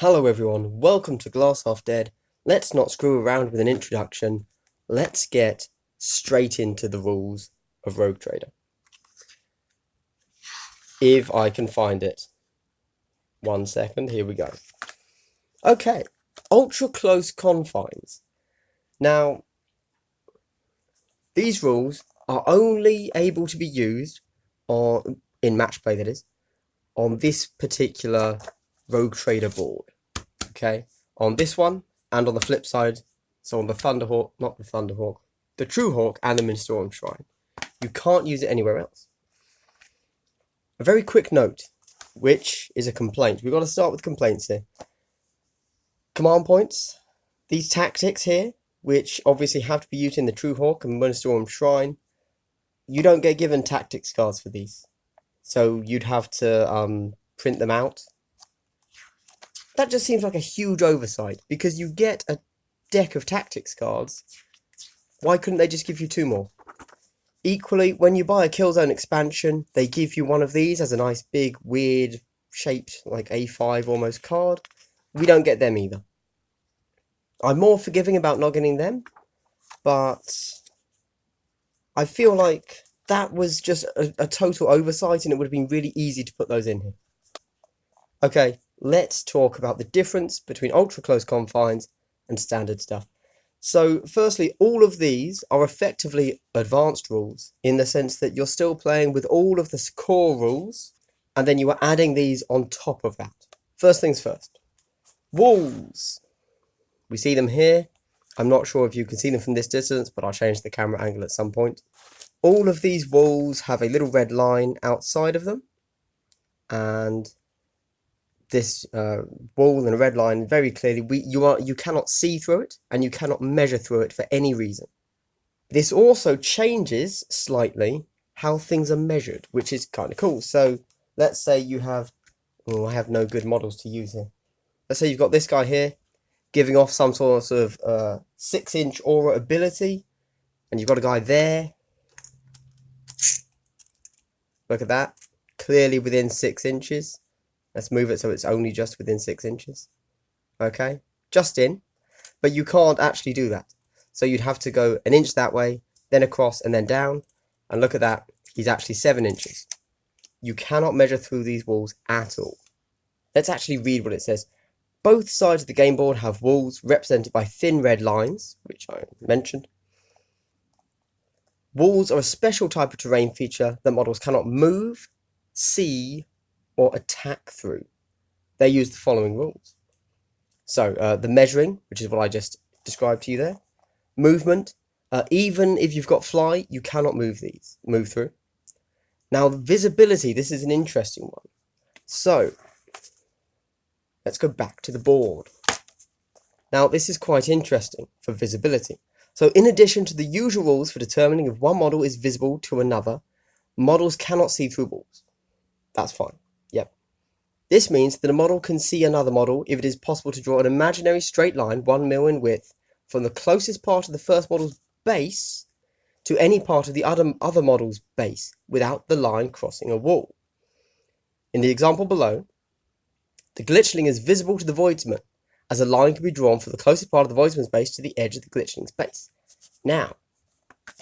Hello everyone, welcome to Glass Half Dead. Let's not screw around with an introduction. Let's get straight into the rules of Rogue Trader. If I can find it. 1 second, here we go. Okay, ultra close confines. Now, these rules are only able to be used in match play, that is, on this particular Rogue Trader board. Okay, on this one and on the flip side, so on the Thunderhawk, not the Thunderhawk, the True Hawk and the Mindstorm Shrine. You can't use it anywhere else. A very quick note, which is a complaint. We've got to start with complaints here. Command points. These tactics here, which obviously have to be used in the True Hawk and Mindstorm Shrine, you don't get given tactics cards for these. So you'd have to print them out. That just seems like a huge oversight, because you get a deck of tactics cards. Why couldn't they just give you 2 more? Equally, when you buy a Killzone expansion, they give you one of these as a nice big weird shaped like A5 almost card. We don't get them either. I'm more forgiving about not getting them, but I feel like that was just a total oversight and it would have been really easy to put those in here. Okay, let's talk about the difference between ultra close confines and standard stuff. So firstly, all of these are effectively advanced rules in the sense that you're still playing with all of the core rules and then you are adding these on top of that. First things first, walls. We see them here. I'm not sure if you can see them from this distance, but I'll change the camera angle at some point. All of these walls have a little red line outside of them, and this wall and a red line very clearly, you cannot see through it and you cannot measure through it for any reason. This also changes slightly how things are measured, which is kind of cool. So let's say you have, I have no good models to use here. Let's say you've got this guy here giving off some sort of 6-inch aura ability, and you've got a guy there. Look at that, clearly within 6 inches. Let's move it so it's only just within 6 inches. Okay, just in. But you can't actually do that. So you'd have to go an inch that way, then across, and then down. And look at that, he's actually 7 inches. You cannot measure through these walls at all. Let's actually read what it says. Both sides of the game board have walls represented by thin red lines, which I mentioned. Walls are a special type of terrain feature that models cannot move, see, or attack through. They use the following rules. So the measuring, which is what I just described to you there. Movement, even if you've got fly, you cannot move through. Now visibility, this is an interesting one. So let's go back to the board. Now this is quite interesting for visibility. So in addition to the usual rules for determining if one model is visible to another, models cannot see through walls. That's fine. Yep. This means that a model can see another model if it is possible to draw an imaginary straight line 1 mil in width from the closest part of the first model's base to any part of the other model's base without the line crossing a wall. In the example below, the glitchling is visible to the voidsman, as a line can be drawn from the closest part of the voidsman's base to the edge of the glitchling's base. Now,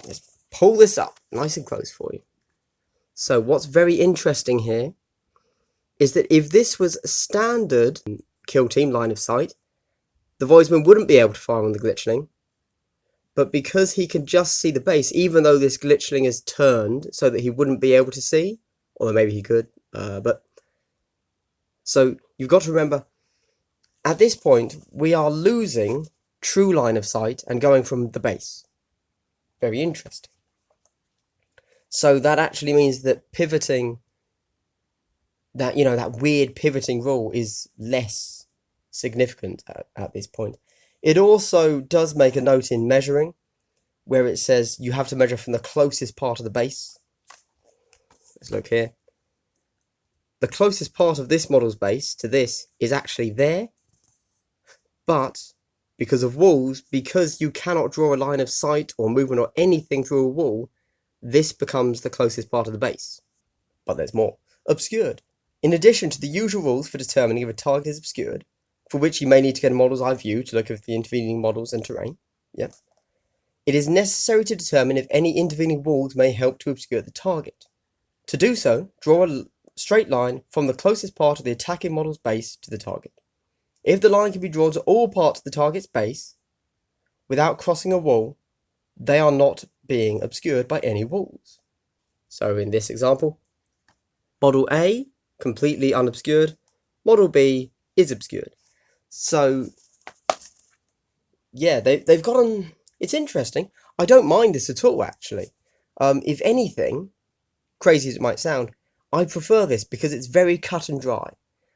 let's pull this up nice and close for you. So what's very interesting here is that if this was a standard kill team line of sight, the voidsman wouldn't be able to fire on the glitchling. But because he can just see the base, even though this glitchling is turned so that he wouldn't be able to see, or maybe he could, so you've got to remember, at this point, we are losing true line of sight and going from the base. Very interesting. So that actually means that pivoting, that weird pivoting rule is less significant at this point. It also does make a note in measuring, where it says you have to measure from the closest part of the base. Let's look here. The closest part of this model's base to this is actually there, but because of walls, because you cannot draw a line of sight or movement or anything through a wall, this becomes the closest part of the base. But there's more. Obscured. In addition to the usual rules for determining if a target is obscured, for which you may need to get a model's eye view to look at the intervening models and terrain. Yep. It is necessary to determine if any intervening walls may help to obscure the target. To do so, draw a straight line from the closest part of the attacking model's base to the target. If the line can be drawn to all parts of the target's base without crossing a wall, they are not being obscured by any walls. So in this example, model A, completely unobscured, model B is obscured. So, yeah, they've gotten... It's interesting. I don't mind this at all, actually. If anything, crazy as it might sound, I prefer this because it's very cut and dry.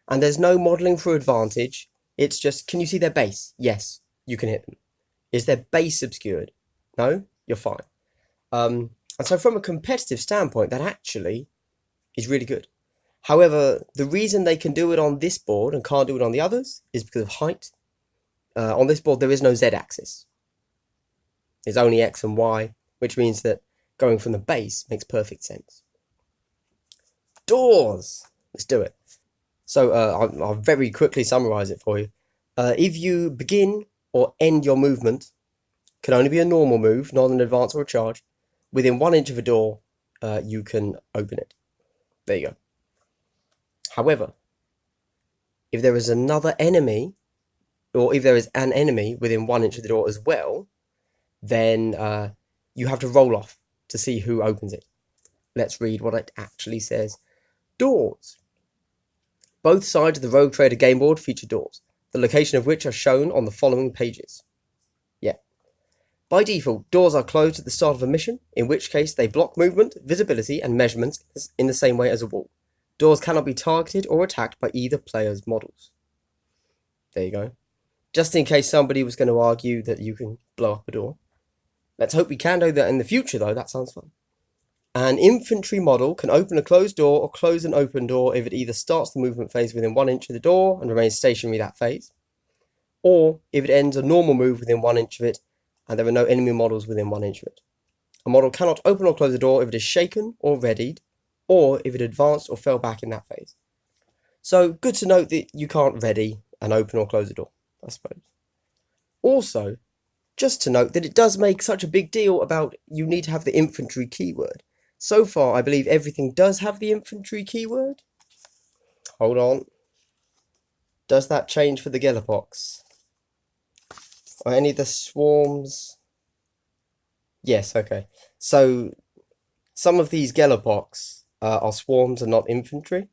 And there's no modelling for advantage. It's just, can you see their base? Yes, you can hit them. Is their base obscured? No? You're fine. And so from a competitive standpoint, that actually is really good. However, the reason they can do it on this board and can't do it on the others is because of height. On this board, there is no Z-axis. It's only X and Y, which means that going from the base makes perfect sense. Doors! Let's do it. So I'll very quickly summarize it for you. If you begin or end your movement, can only be a normal move, not an advance or a charge, within 1 inch of a door, you can open it. There you go. However, if there is another enemy, or if there is an enemy within 1 inch of the door as well, then you have to roll off to see who opens it. Let's read what it actually says. Doors. Both sides of the Rogue Trader game board feature doors, the location of which are shown on the following pages. Yeah. By default, doors are closed at the start of a mission, in which case they block movement, visibility, and measurements in the same way as a wall. Doors cannot be targeted or attacked by either player's models. There you go. Just in case somebody was going to argue that you can blow up a door. Let's hope we can do that in the future, though. That sounds fun. An infantry model can open a closed door or close an open door if it either starts the movement phase within 1 inch of the door and remains stationary that phase, or if it ends a normal move within 1 inch of it and there are no enemy models within 1 inch of it. A model cannot open or close a door if it is shaken or readied, or if it advanced or fell back in that phase. So, good to note that you can't ready and open or close a door, I suppose. Also, just to note that it does make such a big deal about you need to have the infantry keyword. So far, I believe everything does have the infantry keyword. Hold on. Does that change for the Gellerpox? Or any of the swarms? Yes, okay. So, some of these Gellerpox are swarms and not infantry.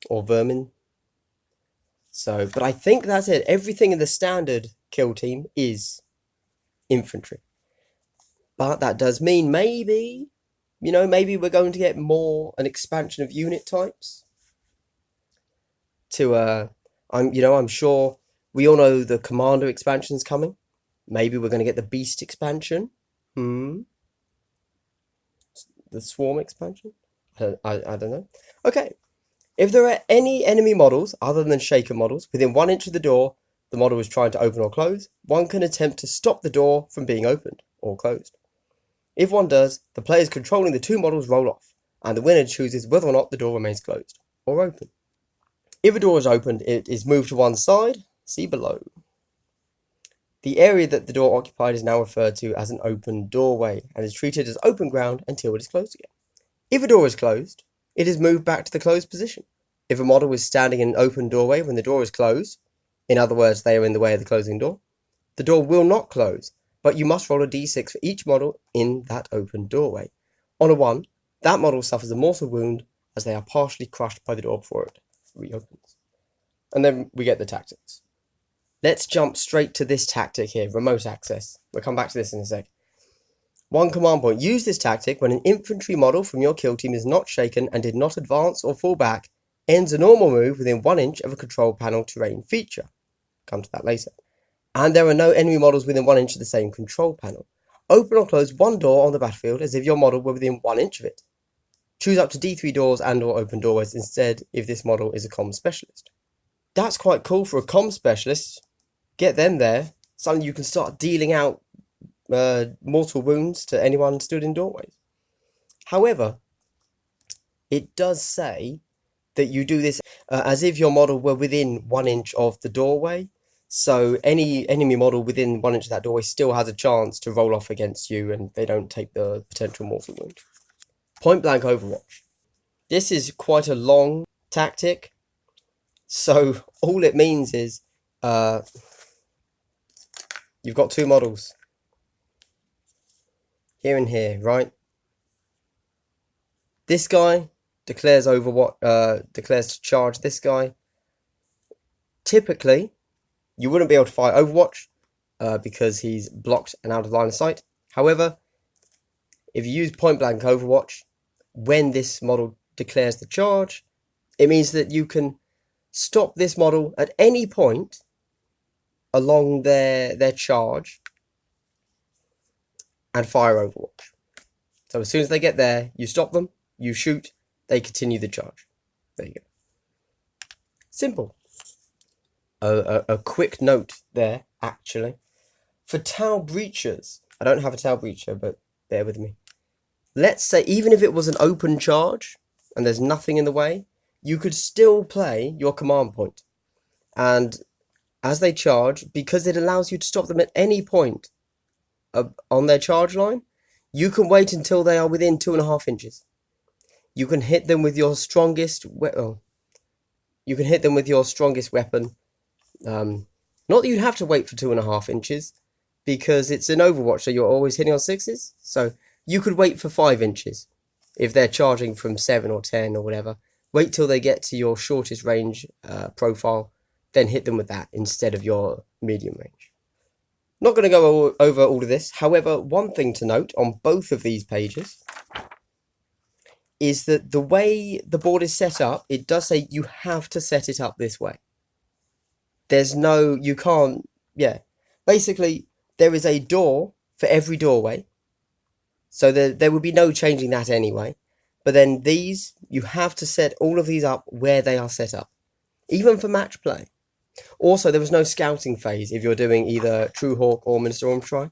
Or vermin. So, but I think that's it. Everything in the standard kill team is infantry. But that does mean maybe, maybe we're going to get an expansion of unit types. I'm sure we all know the Commander expansion's coming. Maybe we're going to get the Beast expansion. The Swarm expansion? I don't know. Okay. If there are any enemy models, other than shaker models, within 1 inch of the door the model is trying to open or close, one can attempt to stop the door from being opened or closed. If one does, the players controlling the two models roll off, and the winner chooses whether or not the door remains closed or open. If a door is opened, it is moved to one side, see below. The area that the door occupied is now referred to as an open doorway, and is treated as open ground until it is closed again. If a door is closed, it is moved back to the closed position. If a model is standing in an open doorway when the door is closed, in other words, they are in the way of the closing door, the door will not close, but you must roll a d6 for each model in that open doorway. On a 1, that model suffers a mortal wound as they are partially crushed by the door before it reopens. And then we get the tactics. Let's jump straight to this tactic here, remote access. We'll come back to this in a sec. 1 command point. Use this tactic when an infantry model from your kill team is not shaken and did not advance or fall back, ends a normal move within 1 inch of a control panel terrain feature. Come to that later. And there are no enemy models within 1 inch of the same control panel. Open or close one door on the battlefield as if your model were within 1 inch of it. Choose up to D3 doors and or open doorways instead if this model is a comm specialist. That's quite cool for a comm specialist. Get them there. Something you can start dealing out mortal wounds to anyone stood in doorways. However, it does say that you do this as if your model were within 1 inch of the doorway. So any enemy model within 1 inch of that doorway still has a chance to roll off against you, and they don't take the potential mortal wound. Point blank Overwatch. This is quite a long tactic. So all it means is you've got 2 models. Here and here, right? This guy declares declares to charge this guy. Typically, you wouldn't be able to fight Overwatch because he's blocked and out of line of sight. However, if you use point blank Overwatch, when this model declares the charge, it means that you can stop this model at any point along their charge and fire Overwatch. So as soon as they get there, you stop them, you shoot, they continue the charge. There you go. Simple. A quick note there, actually. For Tau Breachers, I don't have a Tau Breacher, but bear with me. Let's say, even if it was an open charge, and there's nothing in the way, you could still play your command point. And as they charge, because it allows you to stop them at any point on their charge line, you can wait until they are within 2.5 inches. You can hit them with your strongest weapon. Not that you'd have to wait for 2.5 inches, because it's an Overwatch, so you're always hitting on 6s. So you could wait for 5 inches if they're charging from 7 or 10 or whatever. Wait till they get to your shortest range profile, then hit them with that instead of your medium range. Not going to go over all of this. However, one thing to note on both of these pages is that the way the board is set up, it does say you have to set it up this way. There's no, you can't, Basically, there is a door for every doorway. So there would be no changing that anyway. But then these, you have to set all of these up where they are set up. Even for match play. Also, there was no scouting phase if you're doing either True Hawk or Minister Ormstry.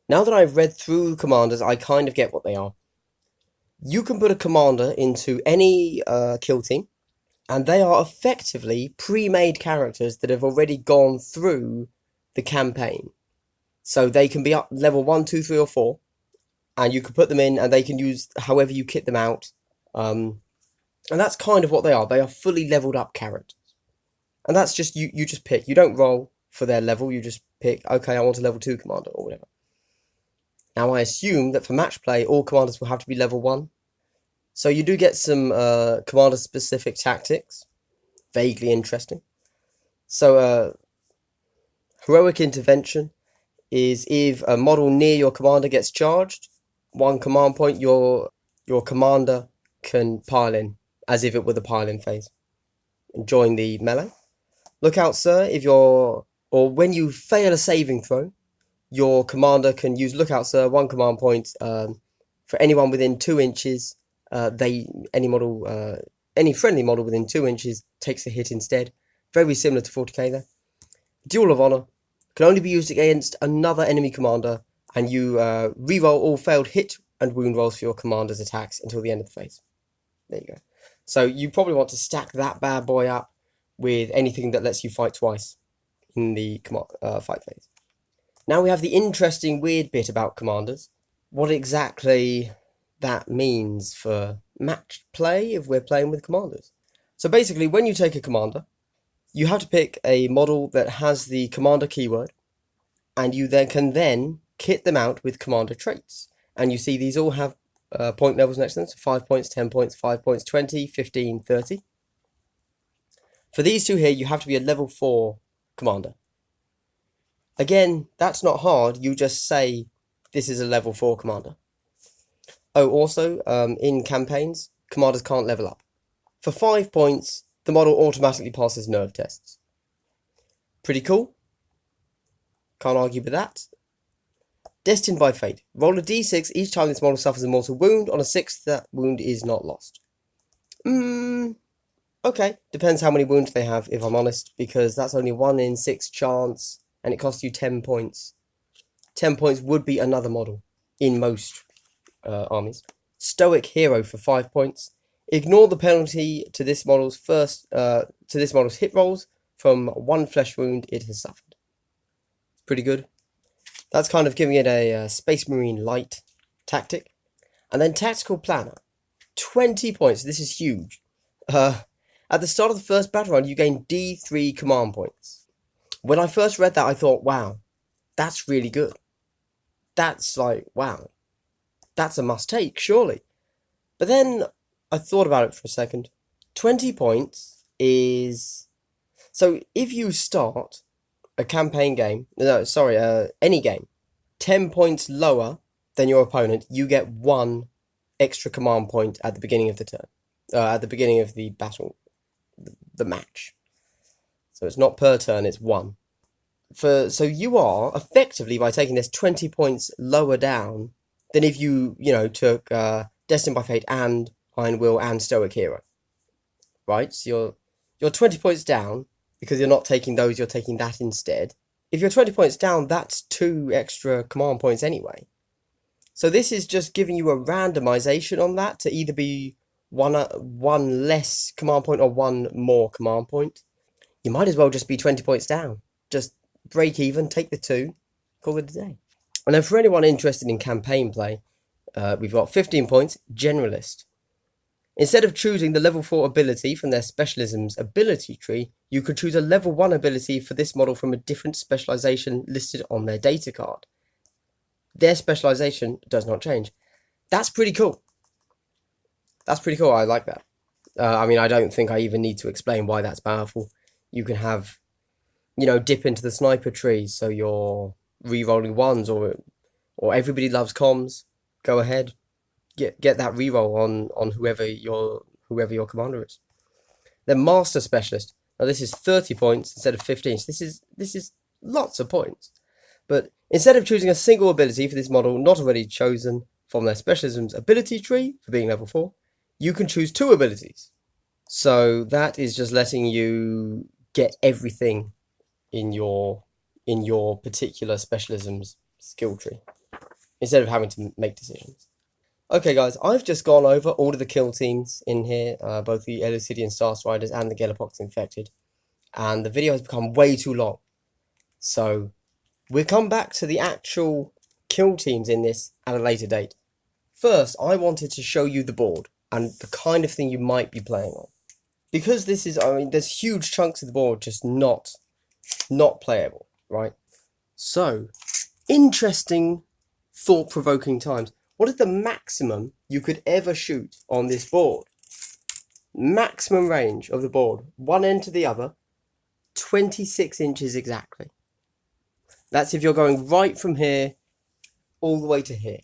Now that I've read through commanders, I kind of get what they are. You can put a commander into any kill team, and they are effectively pre-made characters that have already gone through the campaign. So they can be up level 1, 2, 3, or 4, and you can put them in, and they can use however you kit them out. And that's kind of what they are. They are fully leveled up characters. And that's just, you just pick. You don't roll for their level, you just pick, okay, I want a level 2 commander, or whatever. Now, I assume that for match play, all commanders will have to be level 1. So you do get some commander-specific tactics. Vaguely interesting. So, Heroic Intervention is if a model near your commander gets charged, 1 command point, your commander can pile in, as if it were the pile-in phase, and join the melee. Look out, sir, when you fail a saving throw, your commander can use Lookout, sir, 1 command point for anyone within 2 inches. Any friendly model within 2 inches takes a hit instead. Very similar to 40k there. Duel of Honor can only be used against another enemy commander, and you reroll all failed hit and wound rolls for your commander's attacks until the end of the phase. There you go. So you probably want to stack that bad boy up with anything that lets you fight twice in the fight phase. Now we have the interesting weird bit about commanders. What exactly that means for match play if we're playing with commanders. So basically, when you take a commander, you have to pick a model that has the commander keyword, and you then can kit them out with commander traits. And you see these all have point levels next to them, so 5 points, 10 points, 5 points, 20, 15, 30. For these two here, you have to be a level 4 commander. Again, that's not hard, you just say this is a level 4 commander. Oh, also, in campaigns, commanders can't level up. For 5 points, the model automatically passes nerve tests. Pretty cool. Can't argue with that. Destined by Fate. Roll a d6 each time this model suffers a mortal wound. On a 6th, that wound is not lost. Okay. Depends how many wounds they have, if I'm honest, because that's only 1 in 6 chance, and it costs you 10 points. 10 points would be another model in most armies. Stoic Hero for 5 points. Ignore the penalty to this model's hit rolls from 1 flesh wound it has suffered. Pretty good. That's kind of giving it a Space Marine light tactic. And then Tactical Planner. 20 points. This is huge. At the start of the first battle round, you gain D3 command points. When I first read that, I thought, wow, that's really good. That's like, wow, that's a must-take, surely. But then I thought about it for a second. 20 points is... So if you start a campaign game, any game, 10 points lower than your opponent, you get 1 extra command point at the beginning of the turn. At the beginning of the battle, the match. So it's not per turn, it's 1. So you are effectively, by taking this, 20 points lower down than if you took Destined by Fate and Iron Will and Stoic Hero. Right? So you're 20 points down because you're not taking those, you're taking that instead. If you're 20 points down, that's 2 extra command points anyway. So this is just giving you a randomization on that to either be one less command point or 1 more command point. You might as well just be 20 points down. Just break even, take the 2, call it a day. And then for anyone interested in campaign play, we've got 15 points, Generalist. Instead of choosing the level 4 ability from their specialism's ability tree, you could choose a level 1 ability for this model from a different specialization listed on their data card. Their specialization does not change. That's pretty cool. That's pretty cool. I like that. I mean, I don't think I even need to explain why that's powerful. You can have, dip into the sniper tree, so you're re-rolling 1s, or everybody loves comms. Go ahead, get that reroll on whoever your commander is. Then Master Specialist. Now this is 30 points instead of 15. So this is lots of points. But instead of choosing a single ability for this model not already chosen from their specialism's ability tree for being level 4, you can choose 2 abilities. So that is just letting you get everything in your particular specialism's skill tree instead of having to make decisions. Okay guys, I've just gone over all of the kill teams in here, both the Elucidian Starstriders and the Gellerpox Infected, and the video has become way too long. So we'll come back to the actual kill teams in this at a later date. First, I wanted to show you the board and the kind of thing you might be playing on. Because this is, there's huge chunks of the board just not playable, right? So, interesting, thought-provoking times. What is the maximum you could ever shoot on this board? Maximum range of the board, one end to the other, 26 inches exactly. That's if you're going right from here all the way to here.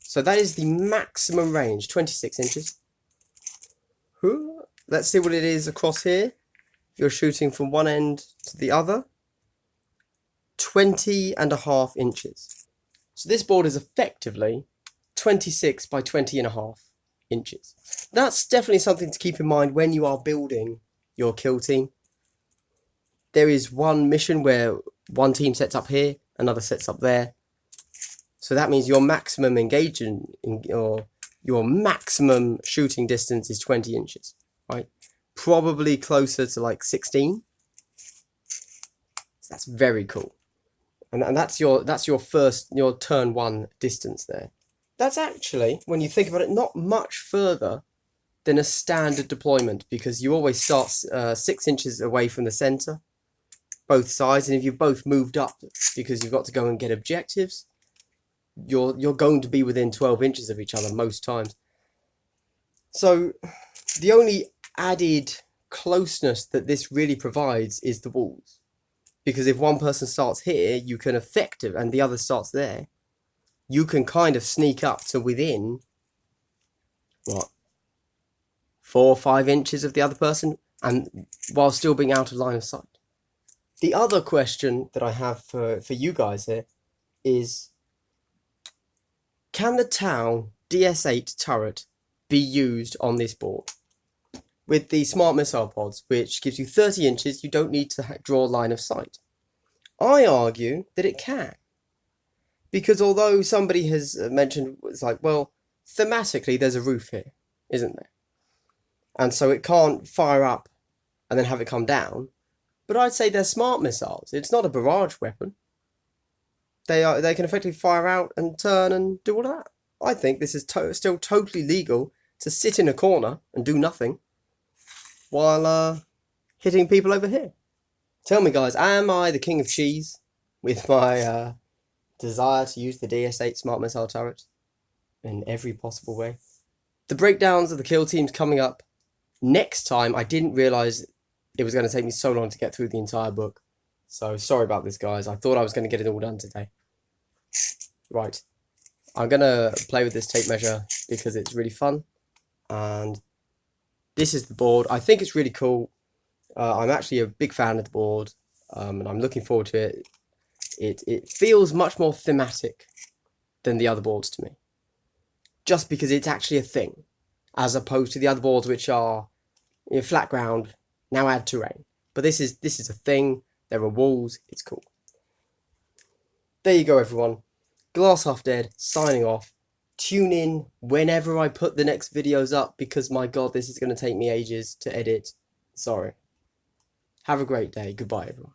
So that is the maximum range, 26 inches. Let's see what it is across here. You're shooting from one end to the other. 20.5 inches. So this board is effectively 26 by 20.5 inches. That's definitely something to keep in mind when you are building your kill team. There is one mission where one team sets up here, another sets up there. So that means your maximum engagement, your maximum shooting distance is 20 inches, right? Probably closer to like 16. So that's very cool. And that's your turn 1 distance there. That's actually, when you think about it, not much further than a standard deployment, because you always start 6 inches away from the center, both sides, and if you've both moved up because you've got to go and get objectives, you're going to be within 12 inches of each other most times. So the only added closeness that this really provides is the walls. Because if one person starts here, you can effective, and the other starts there, you can kind of sneak up to within, 4 or 5 inches of the other person, and while still being out of line of sight. The other question that I have for you guys here is, can the Town DS8 turret be used on this board? With the smart missile pods, which gives you 30 inches, you don't need to draw line of sight. I argue that it can. Because although somebody has mentioned, it's like, well, thematically there's a roof here, isn't there? and so it can't fire up and then have it come down. But I'd say they're smart missiles. It's not a barrage weapon. They can effectively fire out and turn and do all of that. I think this is still totally legal to sit in a corner and do nothing while hitting people over here. Tell me, guys, am I the king of cheese with my desire to use the DS8 smart missile turret in every possible way? The breakdowns of the kill teams coming up next time. I didn't realise it was going to take me so long to get through the entire book. So sorry about this, guys. I thought I was going to get it all done today. Right. I'm going to play with this tape measure because it's really fun. And this is the board. I think it's really cool. I'm actually a big fan of the board. And I'm looking forward to it. It feels much more thematic than the other boards to me. Just because it's actually a thing. As opposed to the other boards which are flat ground, now add terrain. But this is a thing. There are walls. It's cool. There you go, everyone. Glass Half Dead, signing off. Tune in whenever I put the next videos up, because my god, this is going to take me ages to edit. Sorry. Have a great day. Goodbye, everyone.